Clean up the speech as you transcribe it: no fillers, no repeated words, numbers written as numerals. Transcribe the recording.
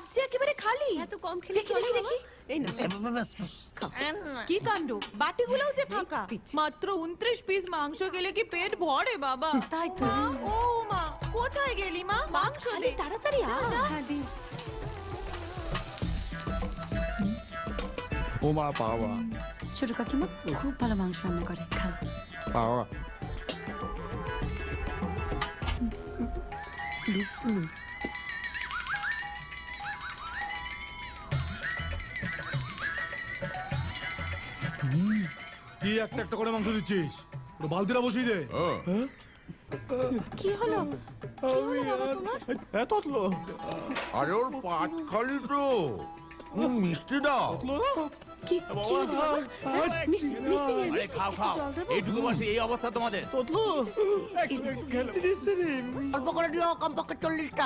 Cup যে একেবারে খালি। এত কম খেলে দেখি চলে দেখি এই না কি কাণ্ড, বাটিগুলোও যে ফাঁকা। মাত্র 29 পিস মাংস গেলে কি পেট ভরে বাবা? তাই তো। মা, ও মা, কোথায় গেলি মা? মাংস দে তাড়াতাড়ি যা, যা। হ্যাঁ দি ওমা বাবা ছোট কাকিমা খুব ভালো মাংস রান্না করে, খা। বাবা কি একটা একটা করে মাংস দিচ্ছিস? পুরো বালতিটা বসিয়ে দে। কি হলো? কি হলো বাবা তোমার? এত আরে ওর পাট খালি তো মিষ্টি দাও। কি কি হয়েছে বাবা? হ্যাঁ, মিষ্টি মিষ্টি নিয়ে, আরে মিষ্টি। খাও খাও, জল দেবো? এইটুকু বসে এই অবস্থা তোমাদের। এই যে, অল্প করে দিও, কমপক্ষে 40টা।